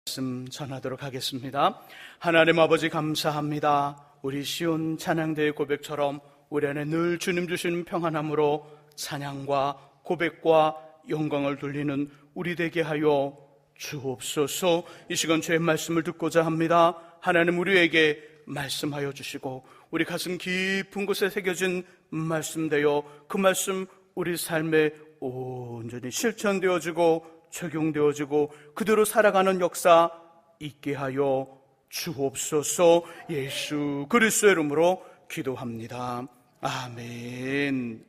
말씀 전하도록 하겠습니다. 하나님 아버지 감사합니다. 우리 시온 찬양대의 고백처럼 우리 안에 늘 주님 주시는 평안함으로 찬양과 고백과 영광을 돌리는 우리 되게 하여 주옵소서. 이 시간 주의 말씀을 듣고자 합니다. 하나님 우리에게 말씀하여 주시고 우리 가슴 깊은 곳에 새겨진 말씀 되어 그 말씀 우리 삶에 온전히 실천되어지고 적용되어지고 그대로 살아가는 역사 있게 하여 주옵소서. 예수 그리스도의 이름으로 기도합니다. 아멘.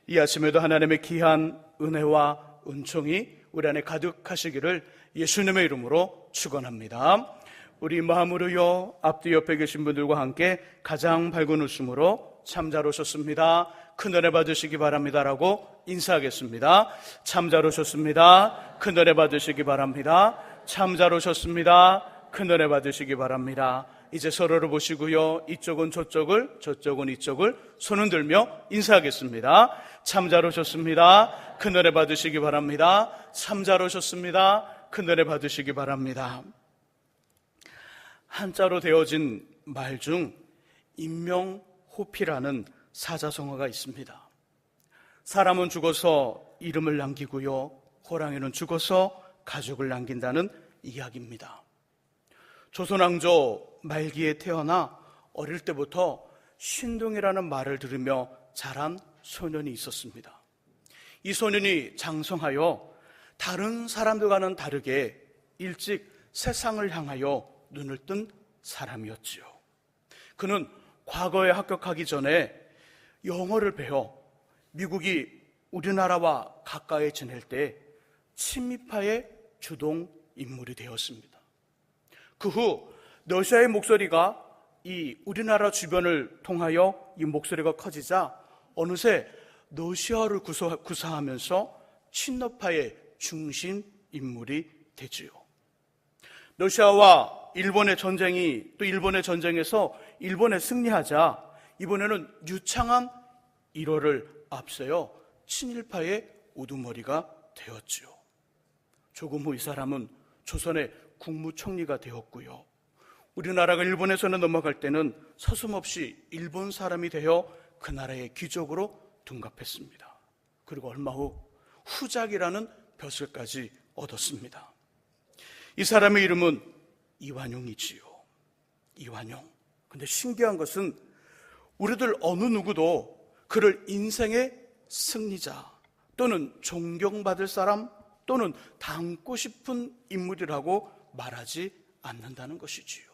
이 아침에도 하나님의 귀한 은혜와 은총이 우리 안에 가득하시기를 예수님의 이름으로 축원합니다. 우리 마음으로요 앞뒤 옆에 계신 분들과 함께 가장 밝은 웃음으로 참 잘 오셨습니다, 큰 은혜 받으시기 바랍니다라고 인사하겠습니다. 참 잘 오셨습니다, 큰 은혜 받으시기 바랍니다. 참 잘 오셨습니다, 큰 은혜 받으시기 바랍니다. 이제 서로를 보시고요, 이쪽은 저쪽을, 저쪽은 이쪽을 손을 들며 인사하겠습니다. 참 잘 오셨습니다, 큰 은혜 받으시기 바랍니다. 참 잘 오셨습니다, 큰 은혜 받으시기 바랍니다. 한자로 되어진 말 중 임명호피라는 사자성어가 있습니다. 사람은 죽어서 이름을 남기고요, 호랑이는 죽어서 가족을 남긴다는 이야기입니다. 조선왕조 말기에 태어나 어릴 때부터 신동이라는 말을 들으며 자란 소년이 있었습니다. 이 소년이 장성하여 다른 사람들과는 다르게 일찍 세상을 향하여 눈을 뜬 사람이었지요. 그는 과거에 합격하기 전에 영어를 배워 미국이 우리나라와 가까이 지낼 때 친미파의 주동 인물이 되었습니다. 그 후 러시아의 목소리가 이 우리나라 주변을 통하여 이 목소리가 커지자 어느새 러시아를 구사하면서 친러파의 중심 인물이 되지요. 러시아와 일본의 전쟁이 또 일본의 전쟁에서 일본에 승리하자 이번에는 유창한 일호를 앞세워 친일파의 우두머리가 되었지요. 조금 후 이 사람은 조선의 국무총리가 되었고요, 우리나라가 일본에서는 넘어갈 때는 서슴없이 일본 사람이 되어 그 나라의 귀족으로 둔갑했습니다. 그리고 얼마 후 후작이라는 벼슬까지 얻었습니다. 이 사람의 이름은 이완용이지요. 이완용. 근데 신기한 것은 우리들 어느 누구도 그를 인생의 승리자 또는 존경받을 사람 또는 닮고 싶은 인물이라고 말하지 않는다는 것이지요.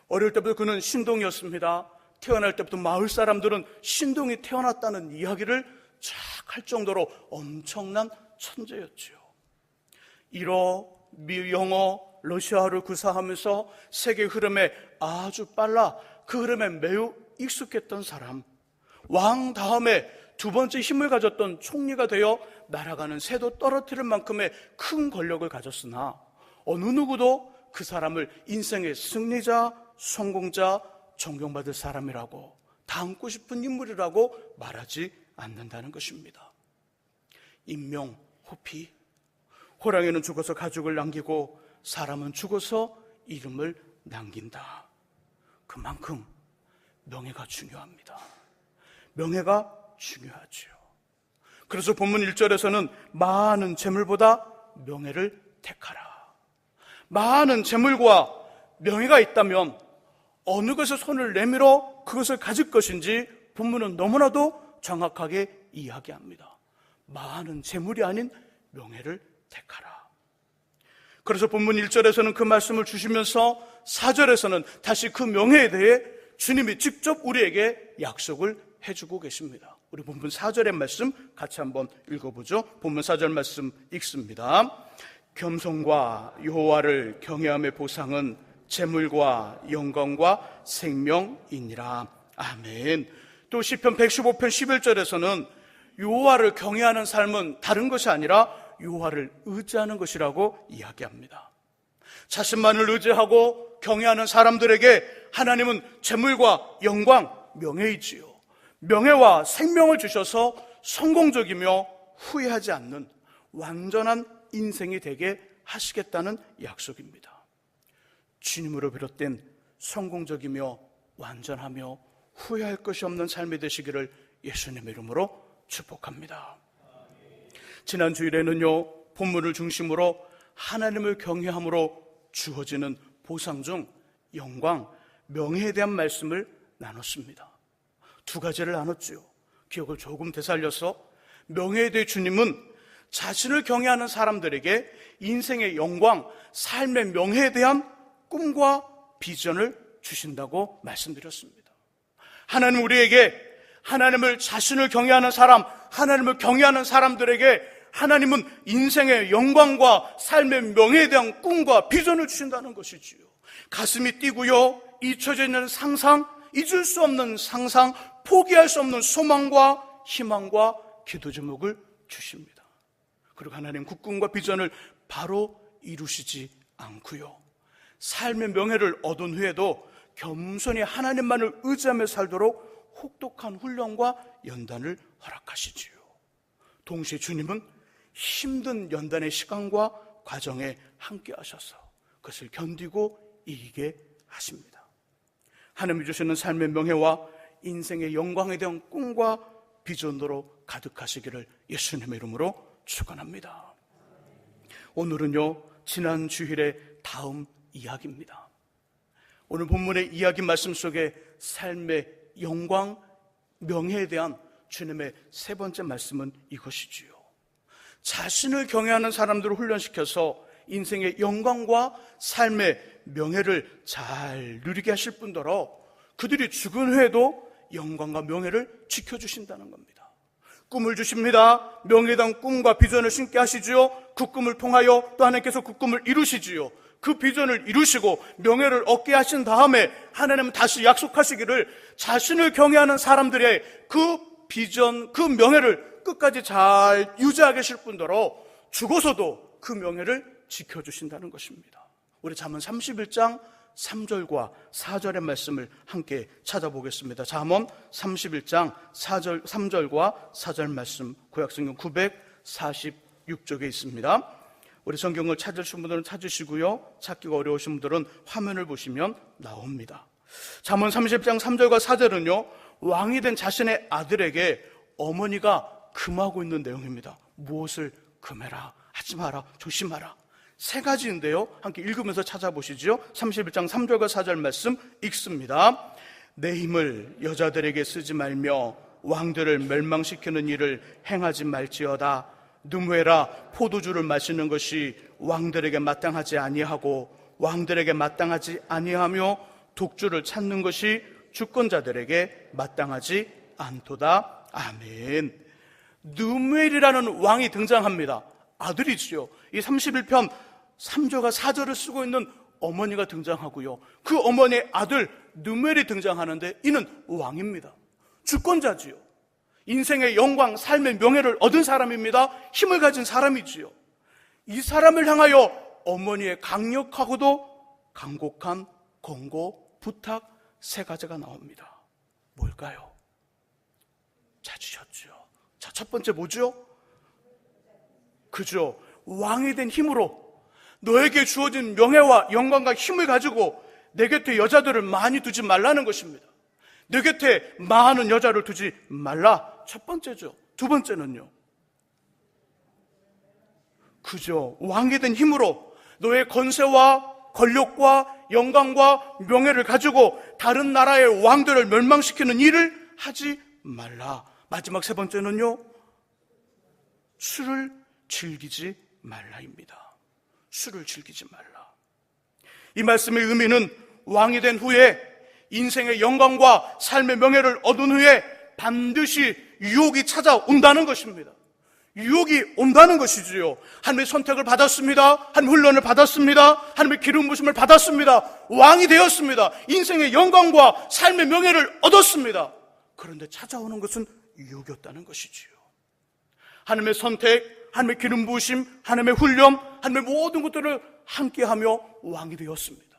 어릴 때부터 그는 신동이었습니다. 태어날 때부터 마을 사람들은 신동이 태어났다는 이야기를 쫙 할 정도로 엄청난 천재였지요. 일어, 영어, 러시아어를 구사하면서 세계 흐름에 아주 빨라 그 흐름에 매우 익숙했던 사람, 왕 다음에 두 번째 힘을 가졌던 총리가 되어 날아가는 새도 떨어뜨릴 만큼의 큰 권력을 가졌으나 어느 누구도 그 사람을 인생의 승리자, 성공자, 존경받을 사람이라고 닮고 싶은 인물이라고 말하지 않는다는 것입니다. 임명호피. 호랑이는 죽어서 가족을 남기고 사람은 죽어서 이름을 남긴다. 그만큼 명예가 중요합니다. 명예가 중요하죠. 그래서 본문 1절에서는 많은 재물보다 명예를 택하라. 많은 재물과 명예가 있다면 어느 것에 손을 내밀어 그것을 가질 것인지 본문은 너무나도 정확하게 이야기합니다. 많은 재물이 아닌 명예를 택하라. 그래서 본문 1절에서는 그 말씀을 주시면서 4절에서는 다시 그 명예에 대해 주님이 직접 우리에게 약속을 해주고 계십니다. 우리 본문 4절의 말씀 같이 한번 읽어보죠. 본문 4절 말씀 읽습니다. 겸손과 여호와를 경외함의 보상은 재물과 영광과 생명이니라. 아멘. 또 시편 115편 11절에서는 여호와를 경외하는 삶은 다른 것이 아니라 여호와를 의지하는 것이라고 이야기합니다. 자신만을 의지하고 경외하는 사람들에게 하나님은 재물과 영광, 명예이지요. 명예와 생명을 주셔서 성공적이며 후회하지 않는 완전한 인생이 되게 하시겠다는 약속입니다. 주님으로 비롯된 성공적이며 완전하며 후회할 것이 없는 삶이 되시기를 예수님의 이름으로 축복합니다. 지난 주일에는요, 본문을 중심으로 하나님을 경외함으로 주어지는 보상 중 영광, 명예에 대한 말씀을 나눴습니다. 두 가지를 나눴죠. 기억을 조금 되살려서, 명예에 대해 주님은 자신을 경외하는 사람들에게 인생의 영광, 삶의 명예에 대한 꿈과 비전을 주신다고 말씀드렸습니다. 하나님 우리에게, 하나님을 자신을 경외하는 사람, 하나님을 경외하는 사람들에게 하나님은 인생의 영광과 삶의 명예에 대한 꿈과 비전을 주신다는 것이지요. 가슴이 뛰고요, 잊혀져 있는 상상, 잊을 수 없는 상상, 포기할 수 없는 소망과 희망과 기도 제목을 주십니다. 그리고 하나님 그 꿈과 비전을 바로 이루시지 않고요, 삶의 명예를 얻은 후에도 겸손히 하나님만을 의지하며 살도록 혹독한 훈련과 연단을 허락하시지요. 동시에 주님은 힘든 연단의 시간과 과정에 함께 하셔서 그것을 견디고 이기게 하십니다. 하나님이 주시는 삶의 명예와 인생의 영광에 대한 꿈과 비전으로 가득하시기를 예수님의 이름으로 축원합니다. 오늘은요, 지난 주일의 다음 이야기입니다. 오늘 본문의 이야기 말씀 속에 삶의 영광, 명예에 대한 주님의 세 번째 말씀은 이것이지요. 자신을 경외하는 사람들을 훈련시켜서 인생의 영광과 삶의 명예를 잘 누리게 하실 뿐더러 그들이 죽은 후에도 영광과 명예를 지켜주신다는 겁니다. 꿈을 주십니다. 명예에 대한 꿈과 비전을 신게 하시지요. 그 꿈을 통하여 또 하나님께서 그 꿈을 이루시지요. 그 비전을 이루시고 명예를 얻게 하신 다음에 하나님은 다시 약속하시기를 자신을 경외하는 사람들의 그 비전, 그 명예를 끝까지 잘 유지하게 하실 뿐더러 죽어서도 그 명예를 지켜주신다는 것입니다. 우리 잠언 31장 3절과 4절의 말씀을 함께 찾아보겠습니다. 잠언 31장 3절과 4절 말씀, 구약성경 946쪽에 있습니다. 우리 성경을 찾으신 분들은 찾으시고요, 찾기가 어려우신 분들은 화면을 보시면 나옵니다. 잠언 30장 3절과 4절은요, 왕이 된 자신의 아들에게 어머니가 금하고 있는 내용입니다. 무엇을 금해라, 하지 마라, 조심하라. 세 가지인데요, 함께 읽으면서 찾아보시죠. 31장 3절과 4절 말씀 읽습니다. 내 힘을 여자들에게 쓰지 말며 왕들을 멸망시키는 일을 행하지 말지어다. 누무해라, 포도주를 마시는 것이 왕들에게 마땅하지 아니하고 왕들에게 마땅하지 아니하며 독주를 찾는 것이 주권자들에게 마땅하지 않도다. 아멘. 누무엘이라는 왕이 등장합니다. 아들이지요. 이 31편 3절과 4절을 쓰고 있는 어머니가 등장하고요, 그 어머니의 아들 누무엘이 등장하는데 이는 왕입니다. 주권자지요. 인생의 영광, 삶의 명예를 얻은 사람입니다. 힘을 가진 사람이지요. 이 사람을 향하여 어머니의 강력하고도 간곡한 권고, 부탁 세 가지가 나옵니다. 뭘까요? 찾으셨죠? 자, 첫 번째 뭐죠? 그죠? 왕이 된 힘으로 너에게 주어진 명예와 영광과 힘을 가지고 내 곁에 여자들을 많이 두지 말라는 것입니다. 내 곁에 많은 여자를 두지 말라. 첫 번째죠. 두 번째는요, 그죠? 왕이 된 힘으로 너의 권세와 권력과 영광과 명예를 가지고 다른 나라의 왕들을 멸망시키는 일을 하지 말라. 마지막 세 번째는요, 술을 즐기지 말라입니다. 술을 즐기지 말라. 이 말씀의 의미는 왕이 된 후에 인생의 영광과 삶의 명예를 얻은 후에 반드시 유혹이 찾아온다는 것입니다. 유혹이 온다는 것이지요. 하나님의 선택을 받았습니다. 하나님의 훈련을 받았습니다. 하나님의 기름 부심을 받았습니다. 왕이 되었습니다. 인생의 영광과 삶의 명예를 얻었습니다. 그런데 찾아오는 것은 유혹이었다는 것이지요. 하나님의 선택, 하나님의 기름 부으심, 하나님의 훈련, 하나님의 모든 것들을 함께하며 왕이 되었습니다.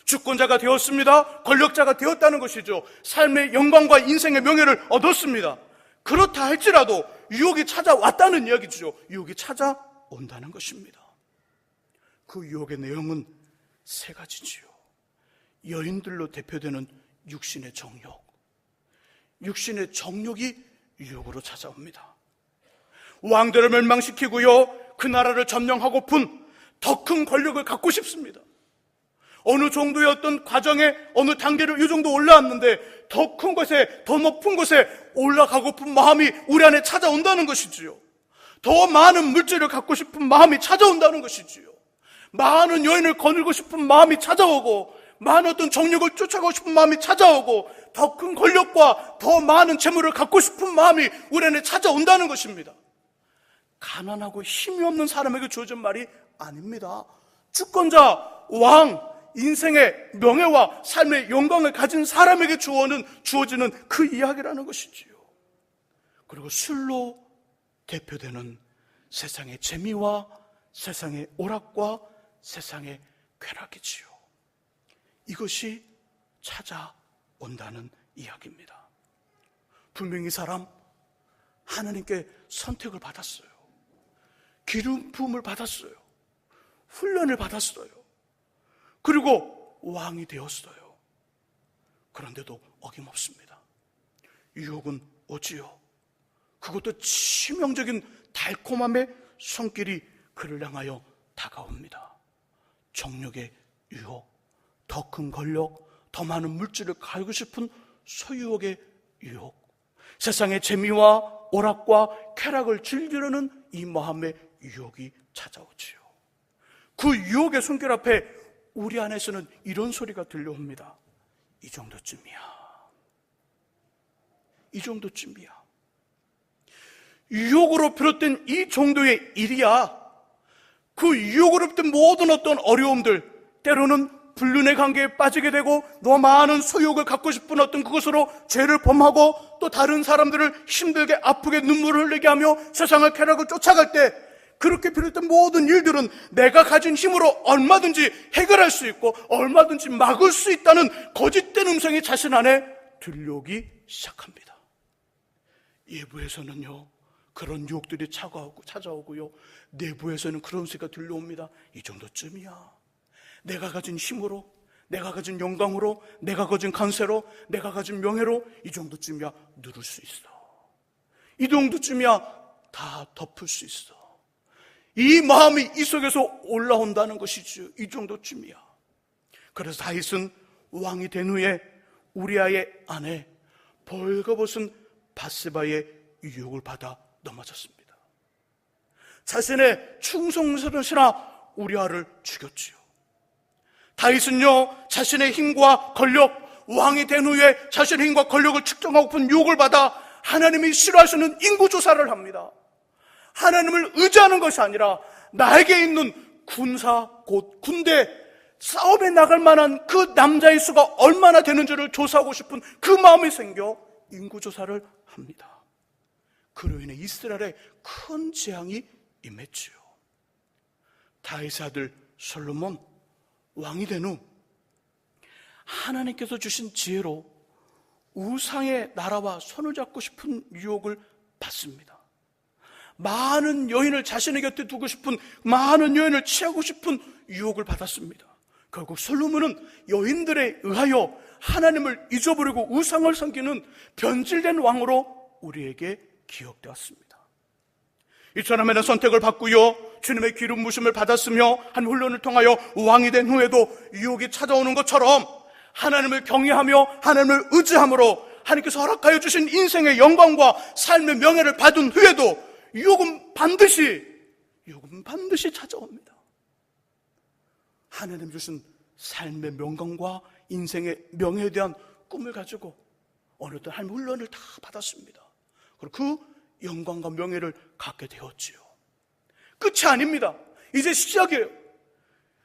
주권자가 되었습니다. 권력자가 되었다는 것이죠. 삶의 영광과 인생의 명예를 얻었습니다. 그렇다 할지라도 유혹이 찾아왔다는 이야기죠. 유혹이 찾아온다는 것입니다. 그 유혹의 내용은 세 가지지요. 여인들로 대표되는 육신의 정욕. 육신의 정욕이 유혹으로 찾아옵니다. 왕들을 멸망시키고요, 그 나라를 점령하고픈 더 큰 권력을 갖고 싶습니다. 어느 정도의 어떤 과정에 어느 단계를 이 정도 올라왔는데 더 큰 곳에, 더 높은 곳에 올라가고픈 마음이 우리 안에 찾아온다는 것이지요. 더 많은 물질을 갖고 싶은 마음이 찾아온다는 것이지요. 많은 여인을 거느리고 싶은 마음이 찾아오고, 많은 어떤 정욕을 쫓아가고 싶은 마음이 찾아오고, 더 큰 권력과 더 많은 재물을 갖고 싶은 마음이 우리 안에 찾아온다는 것입니다. 가난하고 힘이 없는 사람에게 주어진 말이 아닙니다. 주권자, 왕, 인생의 명예와 삶의 영광을 가진 사람에게 주어지는 그 이야기라는 것이지요. 그리고 술로 대표되는 세상의 재미와 세상의 오락과 세상의 쾌락이지요. 이것이 찾아온다는 이야기입니다. 분명히 이 사람 하나님께 선택을 받았어요. 기름 부음을 받았어요. 훈련을 받았어요. 그리고 왕이 되었어요. 그런데도 어김없습니다. 유혹은 오지요. 그것도 치명적인 달콤함의 손길이 그를 향하여 다가옵니다. 정욕의 유혹, 더 큰 권력, 더 많은 물질을 가지고 싶은 소유욕의 유혹, 세상의 재미와 오락과 쾌락을 즐기려는 이 마음의 유혹이 찾아오지요. 그 유혹의 손길 앞에 우리 안에서는 이런 소리가 들려옵니다. 이 정도쯤이야. 이 정도쯤이야. 유혹으로 비롯된 이 정도의 일이야. 그 유혹으로 비롯된 모든 어떤 어려움들, 때로는 불륜의 관계에 빠지게 되고 더 많은 소유욕을 갖고 싶은 어떤 그것으로 죄를 범하고 또 다른 사람들을 힘들게 아프게 눈물을 흘리게 하며 세상의 쾌락을 쫓아갈 때, 그렇게 비롯된 모든 일들은 내가 가진 힘으로 얼마든지 해결할 수 있고 얼마든지 막을 수 있다는 거짓된 음성이 자신 안에 들려오기 시작합니다. 외부에서는요, 그런 유혹들이 찾아오고요, 내부에서는 그런 소리가 들려옵니다. 이 정도쯤이야. 내가 가진 힘으로, 내가 가진 영광으로, 내가 가진 간세로, 내가 가진 명예로 이 정도쯤이야 누를 수 있어. 이 정도쯤이야 다 덮을 수 있어. 이 마음이 이 속에서 올라온다는 것이죠. 이 정도쯤이야. 그래서 다윗은 왕이 된 후에 우리아의 아내 벌거벗은 밧세바의 유혹을 받아 넘어졌습니다. 자신의 충성스러운 신하 우리아를 죽였지요. 다윗은요, 자신의 힘과 권력, 왕이 된 후에 자신의 힘과 권력을 측정하고픈 유혹을 받아 하나님이 싫어하시는 인구조사를 합니다. 하나님을 의지하는 것이 아니라 나에게 있는 군사, 곧 군대, 싸움에 나갈 만한 그 남자의 수가 얼마나 되는지를 조사하고 싶은 그 마음이 생겨 인구조사를 합니다. 그로 인해 이스라엘에 큰 재앙이 임했지요. 다윗의 아들 솔로몬 왕이 된 후 하나님께서 주신 지혜로 우상의 나라와 손을 잡고 싶은 유혹을 받습니다. 많은 여인을 자신의 곁에 두고 싶은, 많은 여인을 취하고 싶은 유혹을 받았습니다. 결국 솔로몬은 여인들에 의하여 하나님을 잊어버리고 우상을 섬기는 변질된 왕으로 우리에게 기억되었습니다. 이처럼에는 선택을 받고요, 주님의 기름 부으심을 받았으며 한 훈련을 통하여 왕이 된 후에도 유혹이 찾아오는 것처럼 하나님을 경외하며 하나님을 의지함으로 하나님께서 허락하여 주신 인생의 영광과 삶의 명예를 받은 후에도 유혹은 반드시 찾아옵니다. 하나님 주신 삶의 명광과 인생의 명예에 대한 꿈을 가지고 어느 때 한 훈련을 다 받았습니다. 그리고 그 영광과 명예를 갖게 되었지요. 끝이 아닙니다. 이제 시작이에요.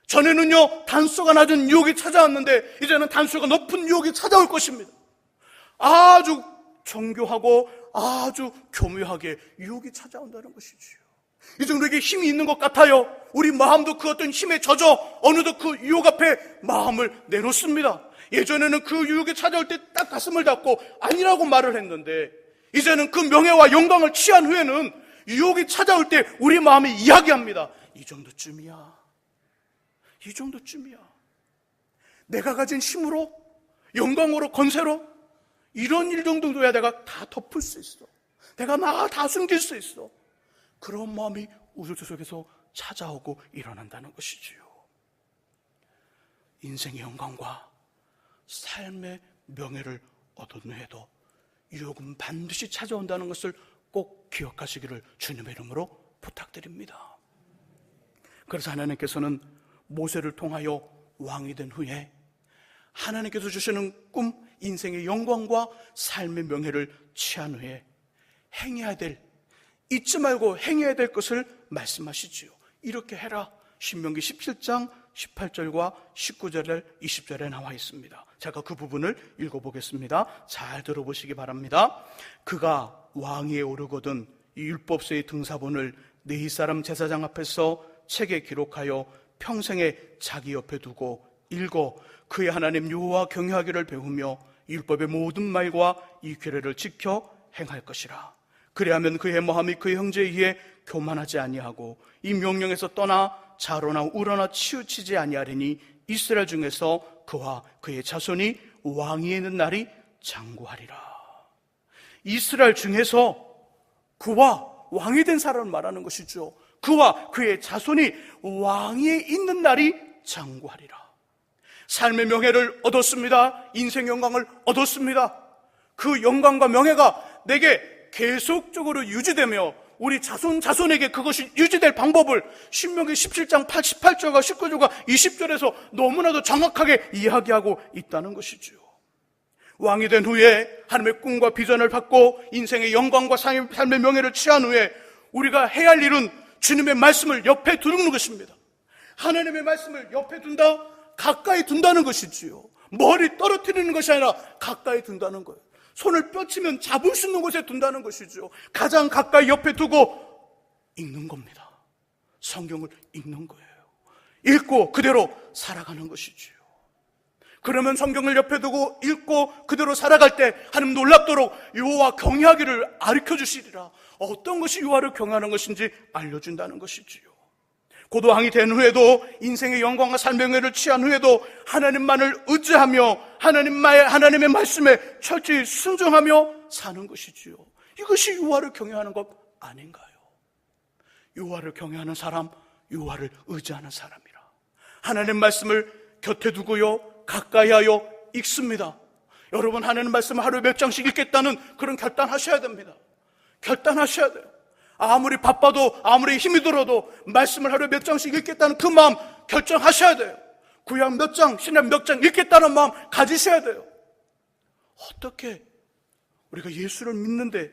전에는요, 단수가 낮은 유혹이 찾아왔는데 이제는 단수가 높은 유혹이 찾아올 것입니다. 아주 정교하고 아주 교묘하게 유혹이 찾아온다는 것이지요. 이제 우리에게 힘이 있는 것 같아요. 우리 마음도 그 어떤 힘에 젖어 어느덧 그 유혹 앞에 마음을 내놓습니다. 예전에는 그 유혹이 찾아올 때 딱 가슴을 닫고 아니라고 말을 했는데, 이제는 그 명예와 영광을 취한 후에는 유혹이 찾아올 때 우리 마음이 이야기합니다. 이 정도쯤이야. 이 정도쯤이야. 내가 가진 힘으로, 영광으로, 권세로 이런 일 정도야 내가 다 덮을 수 있어. 내가 다 숨길 수 있어. 그런 마음이 우리 속에서 찾아오고 일어난다는 것이지요. 인생의 영광과 삶의 명예를 얻은 후에도 유혹은 반드시 찾아온다는 것을 꼭 기억하시기를 주님의 이름으로 부탁드립니다. 그래서 하나님께서는 모세를 통하여 왕이 된 후에 하나님께서 주시는 꿈, 인생의 영광과 삶의 명예를 취한 후에 행해야 될, 잊지 말고 행해야 될 것을 말씀하시지요. 이렇게 해라. 신명기 17장 18절과 19절, 20절에 나와 있습니다. 제가 그 부분을 읽어보겠습니다. 잘 들어보시기 바랍니다. 그가 왕위에 오르거든 이 율법서의 등사본을 네 이스라엘 제사장 앞에서 책에 기록하여 평생에 자기 옆에 두고 읽어 그의 하나님 여호와 경외하기를 배우며 율법의 모든 말과 이 규례를 지켜 행할 것이라. 그리하면 그의 모함이 그의 형제에 의해 교만하지 아니하고 이 명령에서 떠나 자로나 우러나 치우치지 아니하리니 이스라엘 중에서 그와 그의 자손이 왕위에 있는 날이 장구하리라. 이스라엘 중에서 그와 왕이 된 사람을 말하는 것이죠. 그와 그의 자손이 왕위에 있는 날이 장구하리라. 삶의 명예를 얻었습니다. 인생 영광을 얻었습니다. 그 영광과 명예가 내게 계속적으로 유지되며 우리 자손에게 그것이 유지될 방법을 신명기 17장 88절과 19절과 20절에서 너무나도 정확하게 이야기하고 있다는 것이죠. 왕이 된 후에 하나님의 꿈과 비전을 받고 인생의 영광과 삶의 명예를 취한 후에 우리가 해야 할 일은 주님의 말씀을 옆에 두는 것입니다. 하나님의 말씀을 옆에 둔다, 가까이 둔다는 것이지요. 멀리 떨어뜨리는 것이 아니라 가까이 둔다는 거예요. 손을 뻗치면 잡을 수 있는 곳에 둔다는 것이죠. 가장 가까이 옆에 두고 읽는 겁니다. 성경을 읽는 거예요. 읽고 그대로 살아가는 것이지요. 그러면 성경을 옆에 두고 읽고 그대로 살아갈 때 하나님 놀랍도록 여호와 경외하기를 가르쳐 주시리라. 어떤 것이 여호와를 경외하는 것인지 알려준다는 것이지요. 곧 왕이 된 후에도 인생의 영광과 삶의 명예를 취한 후에도 하나님만을 의지하며 하나님의 말씀에 철저히 순종하며 사는 것이지요. 이것이 여호와를 경외하는 것 아닌가요? 여호와를 경외하는 사람, 여호와를 의지하는 사람이라. 하나님 말씀을 곁에 두고요, 가까이 하여 읽습니다. 여러분, 하나님 말씀을 하루에 몇 장씩 읽겠다는 그런 결단하셔야 됩니다. 결단하셔야 돼요. 아무리 바빠도 아무리 힘이 들어도 말씀을 하루에 몇 장씩 읽겠다는 그 마음 결정하셔야 돼요. 구약 몇 장, 신약 몇 장 읽겠다는 마음 가지셔야 돼요. 어떻게 우리가 예수를 믿는데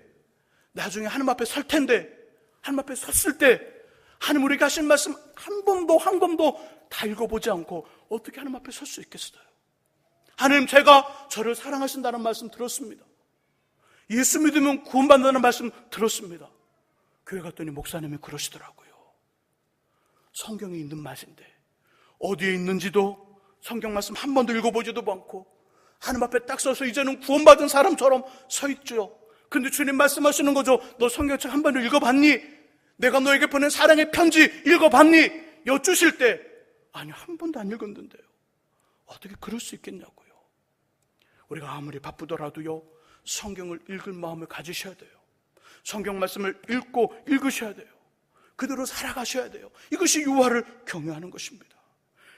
나중에 하나님 앞에 설 텐데, 하나님 앞에 섰을 때 하나님 우리가 하신 말씀 한 번도 다 읽어보지 않고 어떻게 하나님 앞에 설 수 있겠어요? 하나님, 제가 저를 사랑하신다는 말씀 들었습니다. 예수 믿으면 구원받는다는 말씀 들었습니다. 교회 갔더니 목사님이 그러시더라고요. 성경에 있는 말인데 어디에 있는지도 성경 말씀 한 번도 읽어보지도 않고 하나님 앞에 딱 서서 이제는 구원받은 사람처럼 서 있죠. 근데 주님 말씀하시는 거죠. 너 성경책 한 번도 읽어봤니? 내가 너에게 보낸 사랑의 편지 읽어봤니? 여쭈실 때 아니, 한 번도 안 읽었는데요. 어떻게 그럴 수 있겠냐고요. 우리가 아무리 바쁘더라도요, 성경을 읽을 마음을 가지셔야 돼요. 성경 말씀을 읽으셔야 돼요. 그대로 살아가셔야 돼요. 이것이 여호와를 경외하는 것입니다.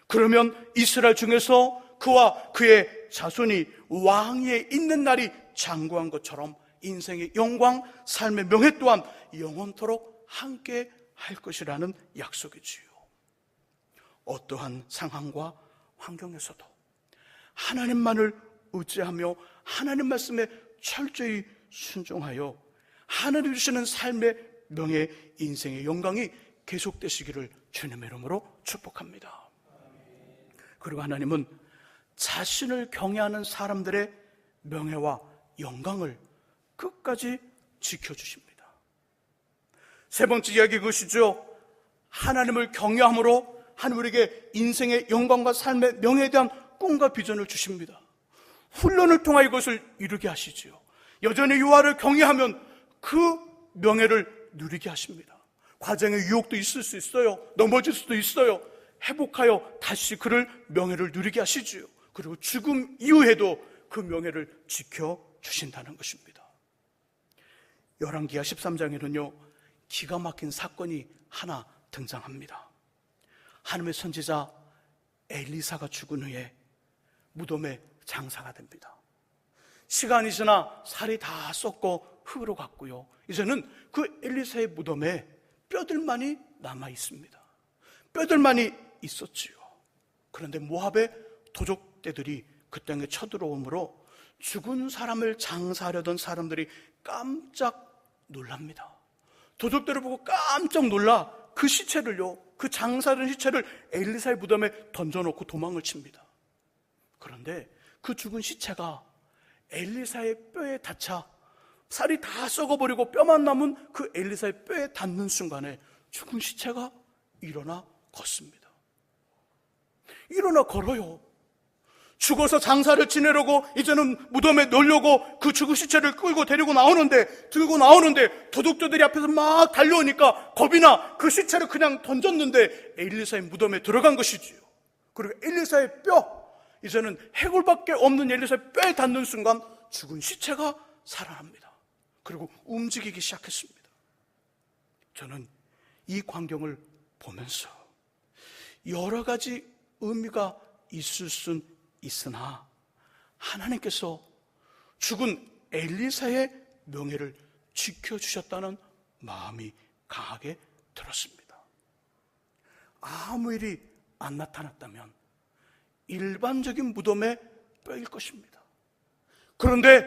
그러면 이스라엘 중에서 그와 그의 자손이 왕위에 있는 날이 장구한 것처럼 인생의 영광, 삶의 명예 또한 영원토록 함께 할 것이라는 약속이지요. 어떠한 상황과 환경에서도 하나님만을 의지하며 하나님 말씀에 철저히 순종하여 하나님 주시는 삶의 명예, 인생의 영광이 계속되시기를 주님의 이름으로 축복합니다. 그리고 하나님은 자신을 경외하는 사람들의 명예와 영광을 끝까지 지켜주십니다. 세 번째 이야기 그것이죠. 하나님을 경외함으로 하나님 우리에게 인생의 영광과 삶의 명예에 대한 꿈과 비전을 주십니다. 훈련을 통하여 이것을 이루게 하시지요. 여전히 여호와를 경외하면 그 명예를 누리게 하십니다. 과정의 유혹도 있을 수 있어요. 넘어질 수도 있어요. 회복하여 다시 그를 명예를 누리게 하시지요. 그리고 죽음 이후에도 그 명예를 지켜주신다는 것입니다. 열왕기하 13장에는요 기가 막힌 사건이 하나 등장합니다. 하나님의 선지자 엘리사가 죽은 후에 무덤에 장사가 됩니다. 시간이 지나 살이 다 썩고 흙으로 갔고요, 이제는 그 엘리사의 무덤에 뼈들만이 남아 있습니다. 뼈들만이 있었지요. 그런데 모압의 도적대들이 그 땅에 쳐들어오므로 죽은 사람을 장사하려던 사람들이 깜짝 놀랍니다. 도적들을 보고 깜짝 놀라 그 시체를요, 그 장사된 시체를 엘리사의 무덤에 던져놓고 도망을 칩니다. 그런데 그 죽은 시체가 엘리사의 뼈에 닿자 살이 다 썩어버리고 뼈만 남은 그 엘리사의 뼈에 닿는 순간에 죽은 시체가 일어나 걷습니다. 일어나 걸어요. 죽어서 장사를 지내려고 이제는 무덤에 넣으려고 그 죽은 시체를 끌고 들고 나오는데 도둑들이 앞에서 막 달려오니까 겁이 나 그 시체를 그냥 던졌는데 엘리사의 무덤에 들어간 것이지요. 그리고 엘리사의 뼈, 이제는 해골밖에 없는 엘리사의 뼈에 닿는 순간 죽은 시체가 살아납니다. 그리고 움직이기 시작했습니다. 저는 이 광경을 보면서 여러 가지 의미가 있을 순 있으나 하나님께서 죽은 엘리사의 명예를 지켜주셨다는 마음이 강하게 들었습니다. 아무 일이 안 나타났다면 일반적인 무덤의 뼈일 것입니다. 그런데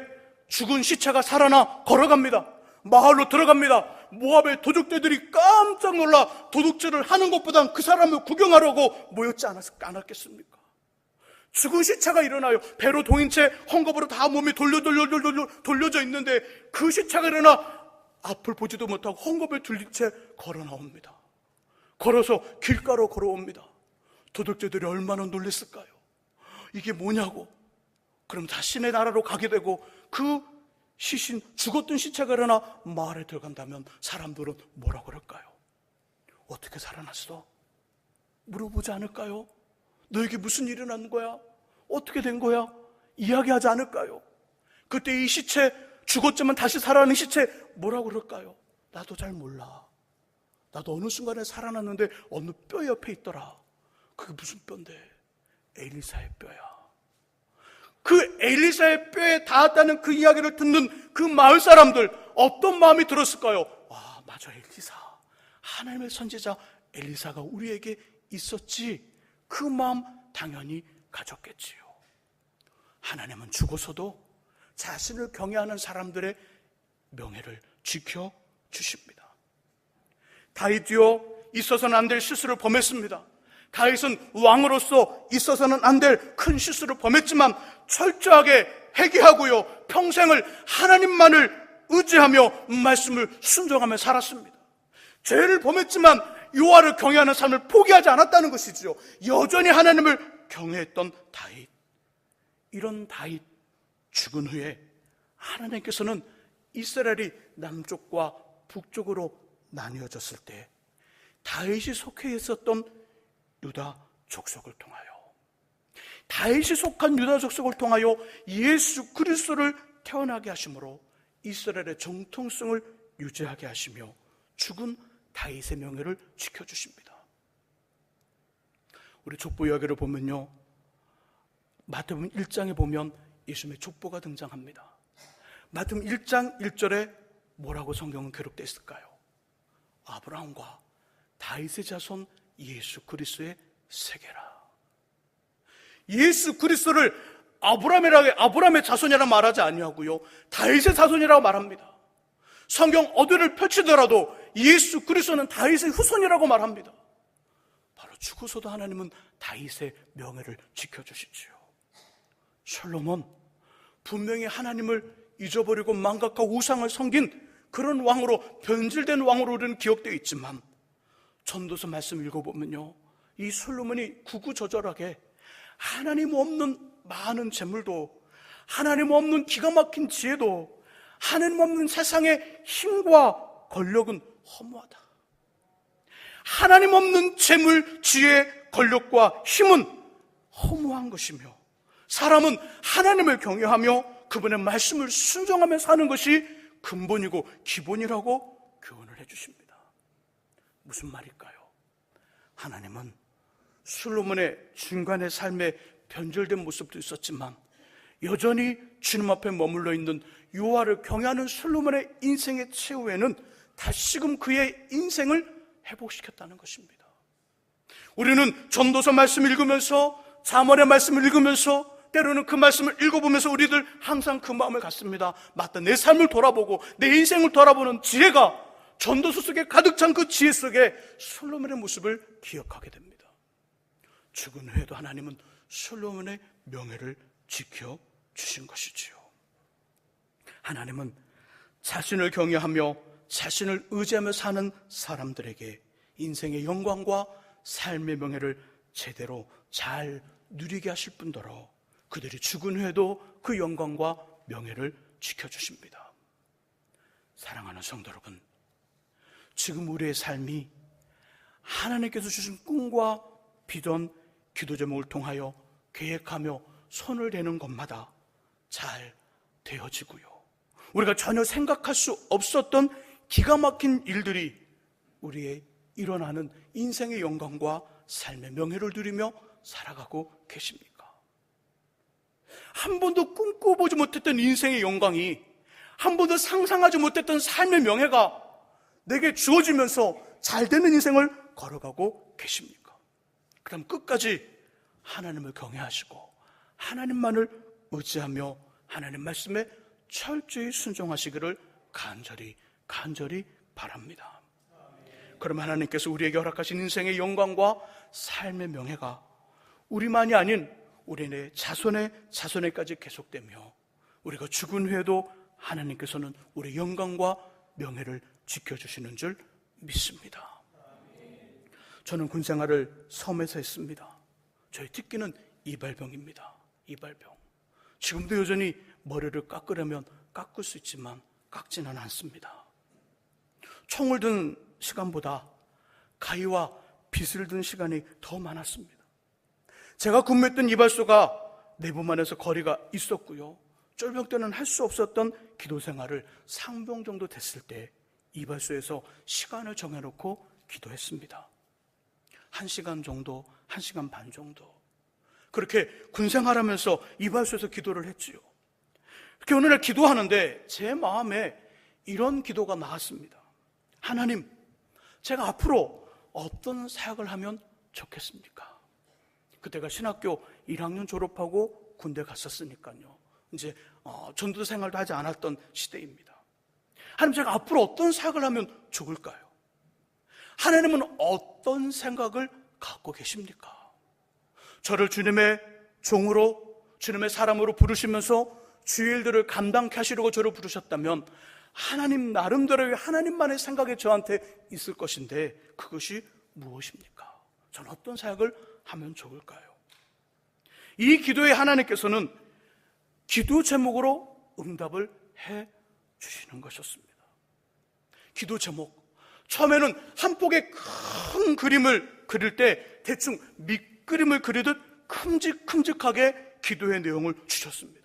죽은 시체가 살아나 걸어갑니다. 마을로 들어갑니다. 모압의 도둑들이 깜짝 놀라 도둑질을 하는 것보단 그 사람을 구경하려고 모였지 않았겠습니까? 죽은 시체가 일어나요. 배로 동인 채 헝겊으로 다 몸이 돌려져 있는데 그 시체가 일어나 앞을 보지도 못하고 헝겊에 둘린 채 걸어 나옵니다. 걸어서 길가로 걸어옵니다. 도둑들이 얼마나 놀랐을까요? 이게 뭐냐고. 그럼 자신의 나라로 가게 되고 그 시신, 죽었던 시체가 일어나 마을에 들어간다면 사람들은 뭐라고 그럴까요? 어떻게 살아났어? 물어보지 않을까요? 너에게 무슨 일이 난 거야? 어떻게 된 거야? 이야기하지 않을까요? 그때 이 시체, 죽었지만 다시 살아나는 시체 뭐라고 그럴까요? 나도 잘 몰라. 나도 어느 순간에 살아났는데 어느 뼈 옆에 있더라. 그게 무슨 뼈인데? 엘리사의 뼈야. 그 엘리사의 뼈에 닿았다는 그 이야기를 듣는 그 마을 사람들 어떤 마음이 들었을까요? 와, 맞아, 엘리사. 하나님의 선지자 엘리사가 우리에게 있었지. 그 마음 당연히 가졌겠지요. 하나님은 죽어서도 자신을 경외하는 사람들의 명예를 지켜주십니다. 다윗이요, 있어서는 안 될 실수를 범했습니다. 다윗은 왕으로서 있어서는 안 될 큰 실수를 범했지만 철저하게 회개하고요, 평생을 하나님만을 의지하며 말씀을 순종하며 살았습니다. 죄를 범했지만 여호와를 경외하는 삶을 포기하지 않았다는 것이지요. 여전히 하나님을 경외했던 다윗. 이런 다윗 죽은 후에 하나님께서는 이스라엘이 남쪽과 북쪽으로 나뉘어졌을 때 다윗이 속해 있었던 유다 족속을 통하여, 다윗이 속한 유다 족속을 통하여 예수 그리스도를 태어나게 하심으로 이스라엘의 정통성을 유지하게 하시며 죽은 다윗의 명예를 지켜주십니다. 우리 족보 이야기를 보면요, 마태복음 1장에 보면 예수님의 족보가 등장합니다. 마태복음 1장 1절에 뭐라고 성경은 기록되어 있을까요? 아브라함과 다윗의 자손 예수 그리스도의 세계라. 예수 그리스도를 아브라함의 자손이라고 말하지 아니하고요, 다윗의 자손이라고 말합니다. 성경 어디를 펼치더라도 예수 그리스도는 다윗의 후손이라고 말합니다. 바로 죽어서도 하나님은 다윗의 명예를 지켜주시지요. 솔로몬, 분명히 하나님을 잊어버리고 망각하고 우상을 섬긴 그런 왕으로, 변질된 왕으로 우리는 기억되어 있지만 전도서 말씀 읽어보면요, 이 솔로몬이 구구절절하게 하나님 없는 많은 재물도, 하나님 없는 기가 막힌 지혜도, 하나님 없는 세상의 힘과 권력은 허무하다. 하나님 없는 재물, 지혜, 권력과 힘은 허무한 것이며 사람은 하나님을 경외하며 그분의 말씀을 순종하며 사는 것이 근본이고 기본이라고 교훈을 해주십니다. 무슨 말일까요? 하나님은 솔로몬의 중간의 삶에 변절된 모습도 있었지만 여전히 주님 앞에 머물러 있는 여호와를 경외하는 솔로몬의 인생의 최후에는 다시금 그의 인생을 회복시켰다는 것입니다. 우리는 전도서 말씀을 읽으면서 잠언의 말씀을 읽으면서 때로는 그 말씀을 읽어보면서 우리들 항상 그 마음을 갖습니다. 맞다, 내 삶을 돌아보고 내 인생을 돌아보는 지혜가 전도서 속에 가득 찬 그 지혜 속에 솔로몬의 모습을 기억하게 됩니다. 죽은 후에도 하나님은 솔로몬의 명예를 지켜주신 것이지요. 하나님은 자신을 경외하며 자신을 의지하며 사는 사람들에게 인생의 영광과 삶의 명예를 제대로 잘 누리게 하실 뿐더러 그들이 죽은 후에도 그 영광과 명예를 지켜주십니다. 사랑하는 성도 여러분, 지금 우리의 삶이 하나님께서 주신 꿈과 비전, 기도 제목을 통하여 계획하며 손을 대는 것마다 잘 되어지고요, 우리가 전혀 생각할 수 없었던 기가 막힌 일들이 우리의 일어나는 인생의 영광과 삶의 명예를 누리며 살아가고 계십니까? 한 번도 꿈꿔보지 못했던 인생의 영광이, 한 번도 상상하지 못했던 삶의 명예가 내게 주어지면서 잘 되는 인생을 걸어가고 계십니까? 그럼 끝까지 하나님을 경외하시고 하나님만을 의지하며 하나님 말씀에 철저히 순종하시기를 간절히 바랍니다. 그러면 하나님께서 우리에게 허락하신 인생의 영광과 삶의 명예가 우리만이 아닌 우리의 자손에까지 계속되며 우리가 죽은 후에도 하나님께서는 우리의 영광과 명예를 지켜주시는 줄 믿습니다. 저는 군생활을 섬에서 했습니다. 저희 특기는 이발병입니다. 이발병. 지금도 여전히 머리를 깎으려면 깎을 수 있지만 깎지는 않습니다. 총을 든 시간보다 가위와 빗을 든 시간이 더 많았습니다. 제가 근무했던 이발소가 내부만에서 거리가 있었고요, 쫄병 때는 할 수 없었던 기도 생활을 상병 정도 됐을 때 이발소에서 시간을 정해놓고 기도했습니다. 1시간 정도, 1시간 반 정도. 그렇게 군생활하면서 이발소에서 기도를 했지요. 이렇게 어느 날 기도하는데 제 마음에 이런 기도가 나왔습니다. 하나님, 제가 앞으로 어떤 사역을 하면 좋겠습니까? 그때가 신학교 1학년 졸업하고 군대 갔었으니까요, 이제 전도 생활도 하지 않았던 시대입니다. 하나님, 제가 앞으로 어떤 사역을 하면 좋을까요? 하나님은 어떤 생각을 갖고 계십니까? 저를 주님의 종으로, 주님의 사람으로 부르시면서 주의 일들을 감당케 하시려고 저를 부르셨다면 하나님 나름대로의 하나님만의 생각이 저한테 있을 것인데 그것이 무엇입니까? 저는 어떤 사역을 하면 좋을까요? 이 기도에 하나님께서는 기도 제목으로 응답을 해 주시는 것이었습니다. 기도 제목, 처음에는 한 폭의 큰 그림을 그릴 때 대충 밑그림을 그리듯 큼직큼직하게 기도의 내용을 주셨습니다.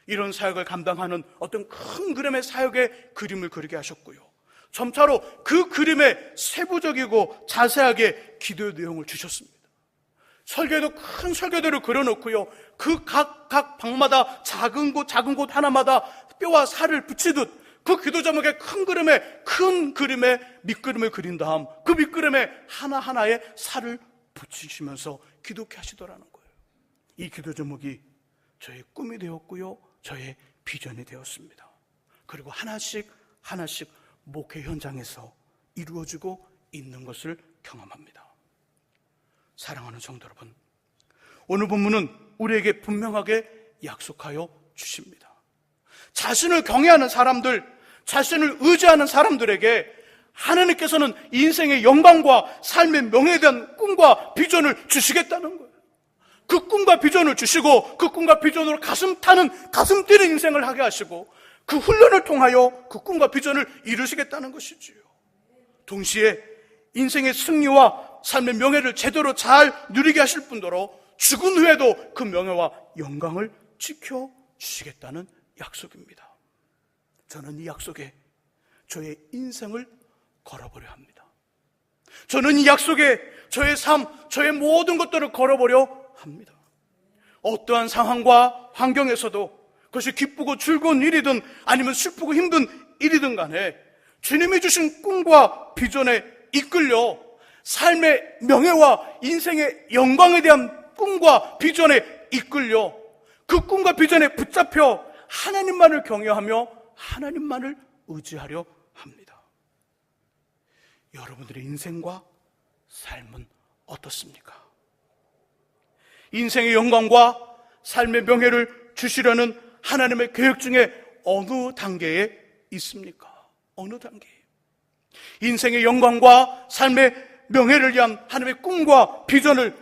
이런 사역을 감당하는 어떤 큰 그림의 사역의 그림을 그리게 하셨고요, 점차로 그 그림에 세부적이고 자세하게 기도의 내용을 주셨습니다. 설교에도 큰 설교대로 그려놓고요, 그 각 방마다 작은 곳 하나마다 뼈와 살을 붙이듯 그 기도 제목의 큰 그림에 밑그림을 그린 다음 그 밑그림에 하나하나의 살을 붙이시면서 기도케 하시더라는 거예요. 이 기도 제목이 저의 꿈이 되었고요, 저의 비전이 되었습니다. 그리고 하나씩 목회 현장에서 이루어지고 있는 것을 경험합니다. 사랑하는 성도 여러분, 오늘 본문은 우리에게 분명하게 약속하여 주십니다. 자신을 경외하는 사람들, 자신을 의지하는 사람들에게 하나님께서는 인생의 영광과 삶의 명예에 대한 꿈과 비전을 주시겠다는 거예요. 그 꿈과 비전을 주시고 그 꿈과 비전으로 가슴 뛰는 인생을 하게 하시고 그 훈련을 통하여 그 꿈과 비전을 이루시겠다는 것이지요. 동시에 인생의 승리와 삶의 명예를 제대로 잘 누리게 하실 뿐더러 죽은 후에도 그 명예와 영광을 지켜주시겠다는 약속입니다. 저는 이 약속에 저의 인생을 걸어보려 합니다. 저는 이 약속에 저의 삶, 저의 모든 것들을 걸어보려 합니다. 어떠한 상황과 환경에서도 그것이 기쁘고 즐거운 일이든 아니면 슬프고 힘든 일이든 간에 주님이 주신 꿈과 비전에 이끌려 삶의 명예와 인생의 영광에 대한 꿈과 비전에 이끌려 그 꿈과 비전에 붙잡혀 하나님만을 경외하며 하나님만을 의지하려 합니다. 여러분들의 인생과 삶은 어떻습니까? 인생의 영광과 삶의 명예를 주시려는 하나님의 계획 중에 어느 단계에 있습니까? 어느 단계에? 인생의 영광과 삶의 명예를 위한 하나님의 꿈과 비전을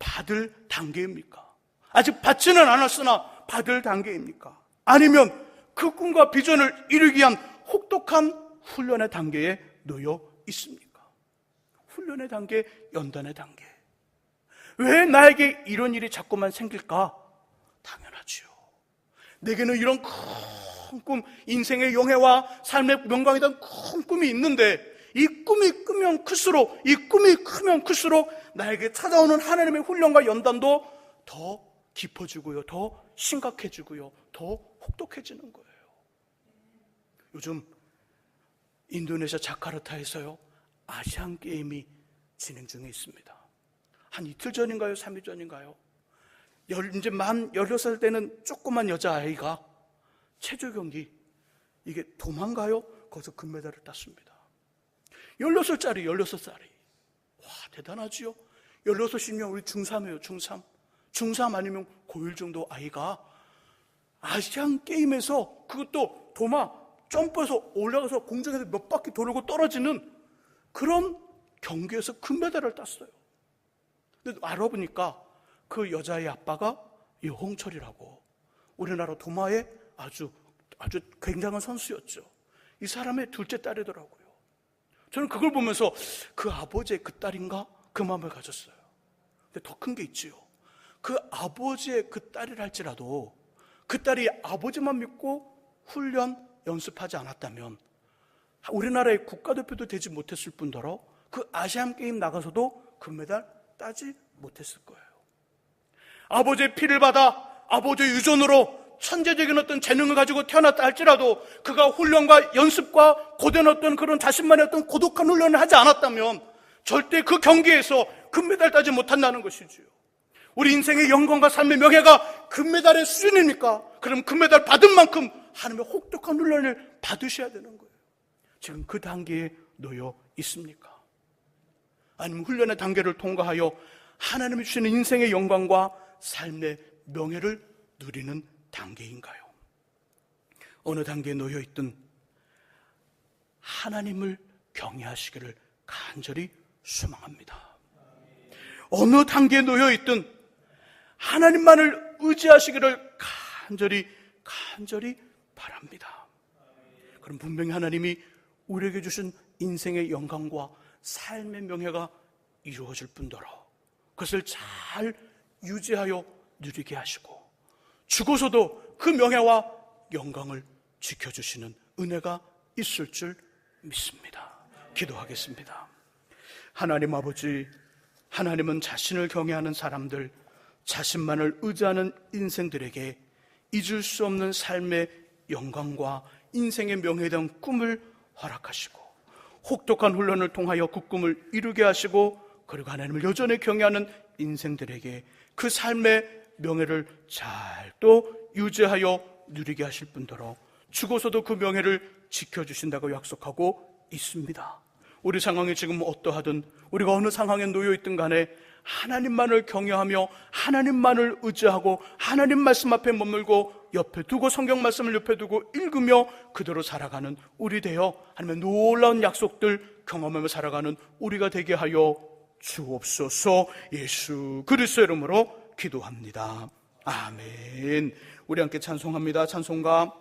받을 단계입니까? 아직 받지는 않았으나 받을 단계입니까? 아니면 그 꿈과 비전을 이루기 위한 혹독한 훈련의 단계에 놓여 있습니까? 훈련의 단계, 연단의 단계. 왜 나에게 이런 일이 자꾸만 생길까? 당연하지요. 내게는 이런 큰 꿈, 인생의 영예와 삶의 명광에 대한 큰 꿈이 있는데 이 꿈이 크면 클수록, 이 꿈이 크면 클수록 나에게 찾아오는 하나님의 훈련과 연단도 더 깊어지고요, 더 심각해지고요, 더 혹독해지는 거예요. 요즘 인도네시아 자카르타에서요, 아시안 게임이 진행 중에 있습니다. 한 이틀 전인가요? 3일 전인가요? 이제 만 16살 되는 조그만 여자아이가 체조 경기, 이게 도망가요? 거기서 금메달을 땄습니다. 16살짜리. 와, 대단하지요? 16이면 우리 중3이에요, 중3. 중3 아니면 고1 정도 아이가 아시안 게임에서 그것도 도마, 점프해서 올라가서 공중에서 몇 바퀴 돌고 떨어지는 그런 경기에서 금메달을 땄어요. 근데 알아보니까 그 여자의 아빠가 이 홍철이라고 우리나라 도마의 아주 굉장한 선수였죠. 이 사람의 둘째 딸이더라고요. 저는 그걸 보면서 그 아버지의 그 딸인가? 그 마음을 가졌어요. 근데 더 큰 게 있지요. 그 아버지의 그 딸이라 할지라도 그 딸이 아버지만 믿고 훈련, 연습하지 않았다면 우리나라의 국가대표도 되지 못했을 뿐더러 그 아시안 게임 나가서도 금메달 따지 못했을 거예요. 아버지의 피를 받아 아버지의 유전으로 천재적인 어떤 재능을 가지고 태어났다 할지라도 그가 훈련과 연습과 고된 어떤 그런 자신만의 어떤 고독한 훈련을 하지 않았다면 절대 그 경기에서 금메달 따지 못한다는 것이지요. 우리 인생의 영광과 삶의 명예가 금메달의 수준입니까? 그럼 금메달 받은 만큼 하나님의 혹독한 훈련을 받으셔야 되는 거예요. 지금 그 단계에 놓여 있습니까? 아니면 훈련의 단계를 통과하여 하나님이 주시는 인생의 영광과 삶의 명예를 누리는 단계인가요? 어느 단계에 놓여 있든 하나님을 경외하시기를 간절히 소망합니다. 어느 단계에 놓여 있든 하나님만을 의지하시기를 간절히 바랍니다. 그럼 분명히 하나님이 우리에게 주신 인생의 영광과 삶의 명예가 이루어질 뿐더러 그것을 잘 유지하여 누리게 하시고 죽어서도 그 명예와 영광을 지켜주시는 은혜가 있을 줄 믿습니다. 기도하겠습니다. 하나님 아버지, 하나님은 자신을 경외하는 사람들, 자신만을 의지하는 인생들에게 잊을 수 없는 삶의 영광과 인생의 명예에 대한 꿈을 허락하시고 혹독한 훈련을 통하여 그 꿈을 이루게 하시고 그리고 하나님을 여전히 경외하는 인생들에게 그 삶의 명예를 잘 또 유지하여 누리게 하실 뿐더러 죽어서도 그 명예를 지켜주신다고 약속하고 있습니다. 우리 상황이 지금 어떠하든 우리가 어느 상황에 놓여 있든 간에 하나님만을 경외하며 하나님만을 의지하고 하나님 말씀 앞에 머물고 옆에 두고 성경 말씀을 옆에 두고 읽으며 그대로 살아가는 우리 되어 하나님의 놀라운 약속들 경험하며 살아가는 우리가 되게 하여 주옵소서. 예수 그리스도의 이름으로 기도합니다. 아멘. 우리 함께 찬송합니다. 찬송가